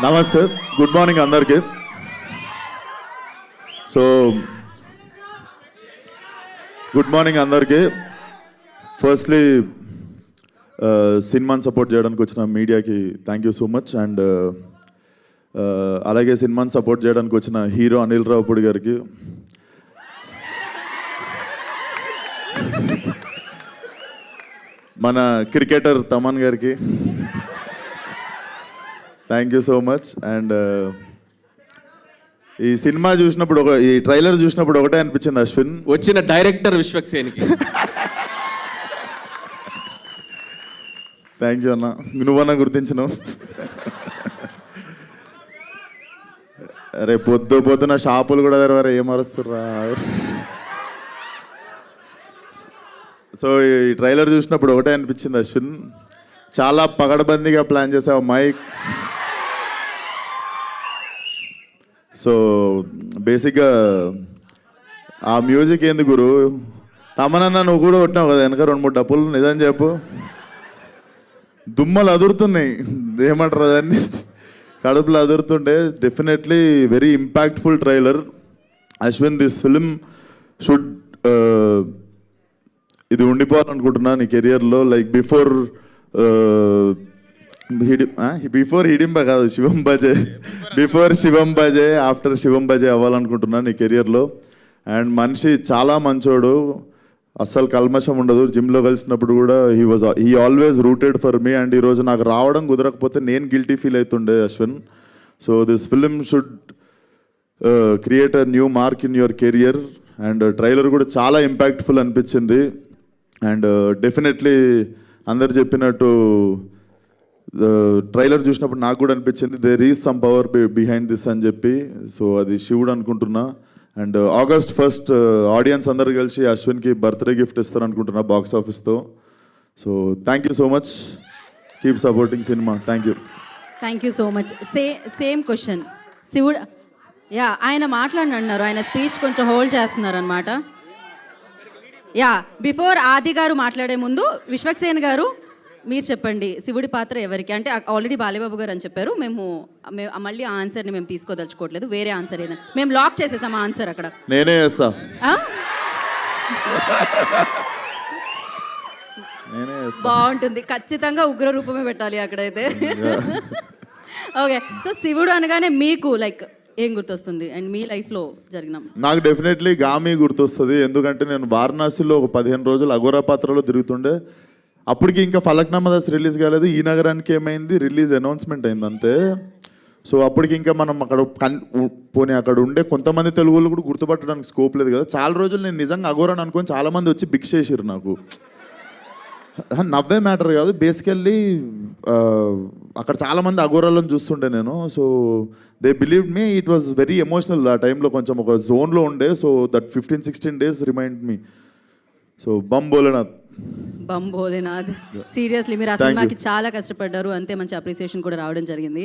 నమస్తే, good morning అందరికీ. So good morning అందరికీ. ఫస్ట్లీ సినిమాని సపోర్ట్ చేయడానికి వచ్చిన మీడియాకి thank you so much. And అలాగే సినిమాని సపోర్ట్ చేయడానికి వచ్చిన హీరో అనిల్ రావుపూడి గారికి, మన క్రికెటర్ తమన్ గారికి thank you so much. And ఈ సినిమా చూసినప్పుడు ఈ ట్రైలర్ చూసినప్పుడు ఒకటే అనిపించింది అశ్విన్, వచ్చిన డైరెక్టర్ విశ్వక్సేన్కి థ్యాంక్ యూ అన్న, నువ్వన్నా గుర్తించినావు. అరే పొద్దున షాపులు కూడా తెరవారు, ఏం అరుస్తుర్రా. సో ఈ ట్రైలర్ చూసినప్పుడు ఒకటే అనిపించింది అశ్విన్, చాలా పగడబందీగా ప్లాన్ చేసావు మైక్. సో బేసిక్గా ఆ మ్యూజిక్ ఏంది గురు, తమనన్నా నువ్వు కూడా కొట్టినావు కదా వెనక 2-3 డప్పులు, నిజం చెప్పు. దుమ్మలు అదురుతున్నాయి, ఏమంటారు దాన్ని, కడుపులు అదురుతుండే. Definitely very impactful trailer. Ashwin, this film should ఇది ఉండిపోవాలనుకుంటున్నా నీ కెరియర్లో. లైక్ బిఫోర్ హిడింబ కాదు, శివం బజే, బిఫోర్ శివం బజే, ఆఫ్టర్ శివం బజే అవ్వాలనుకుంటున్నా నీ కెరియర్లో. అండ్ మనిషి చాలా మంచోడు, అస్సలు కల్మషం ఉండదు. జిమ్లో కలిసినప్పుడు కూడా he always rooted for me. And ఈరోజు నాకు రావడం కుదరకపోతే నేను గిల్టీ ఫీల్ అవుతుండే Ashwin. So this film should create a new mark in your career. And trailer కూడా చాలా ఇంపాక్ట్ఫుల్ అనిపించింది. అండ్ డెఫినెట్లీ అందరు చెప్పినట్టు ట్రైలర్ చూసినప్పుడు నాకు కూడా అనిపించింది there is some power behind this అని చెప్పి. సో అది శివుడు అనుకుంటున్నా. అండ్ August 1st ఆడియన్స్ అందరు కలిసి అశ్విన్కి బర్త్డే గిఫ్ట్ ఇస్తారు అనుకుంటున్నా బాక్స్ ఆఫీస్తో. So thank you so much, keep supporting cinema. Thank you so much. Same question శివుడు, ఆయన మాట్లాడినారు, ఆయన స్పీచ్ కొంచెం హోల్డ్ చేస్తున్నారు అనమాట. బిఫోర్ ఆది గారు మాట్లాడే ముందు విశ్వక్సేన్ గారు మీరు చెప్పండి, శివుడి పాత్ర ఎవరికి? అంటే ఆల్రెడీ బాలేబాబు గారు అని చెప్పారు. మేము మళ్ళీ ఆ ఆన్సర్ని మేము తీసుకోదలుచుకోవట్లేదు, వేరే ఆన్సర్ ఏదైనా మేము లాక్ చేసేసాం ఆ ఆన్సర్ అక్కడ. నేనే చేస్తా. బాగుంటుంది, ఖచ్చితంగా ఉగ్ర రూపమే పెట్టాలి అక్కడైతే. ఓకే, సో శివుడు అనగానే మీకు లైక్ ఏం గుర్తొస్తుంది? అండ్ మీ లైఫ్లో జరిగిన? నాకు డెఫినెట్లీ గామి గుర్తొస్తుంది. ఎందుకంటే నేను వారణాసిలో ఒక 15 రోజులు అఘోరా పాత్రలో తిరుగుతుండే. అప్పటికి ఇంకా ఫలక్నామా దాస్ రిలీజ్ కాలేదు. ఈ నగరానికి ఏమైంది, రిలీజ్ అనౌన్స్మెంట్ అయింది అంతే. సో అప్పటికి ఇంకా మనం అక్కడ పోనీ అక్కడ ఉండే కొంతమంది తెలుగు వాళ్ళు కూడా గుర్తుపట్టడానికి స్కోప్ లేదు కదా. చాలా రోజులు నేను నిజంగా అఘోరాని అనుకొని చాలామంది వచ్చి భిక్ష చేసిర్రు నాకు. నవ్వే మ్యాటర్ కాదు, బేసికల్లీ అక్కడ చాలామంది అఘోరాలను చూస్తుండే నేను. So they believe me, it was very emotional. ఆ టైంలో కొంచెం ఒక జోన్లో ఉండే. So that 15-16 days remind me. So Bam Bholenath. Seriously మీరు ఆ సినిమాకి చాలా కష్టపడ్డారు, అంతే మంచి అప్రిసియేషన్ కూడా రావడం జరిగింది.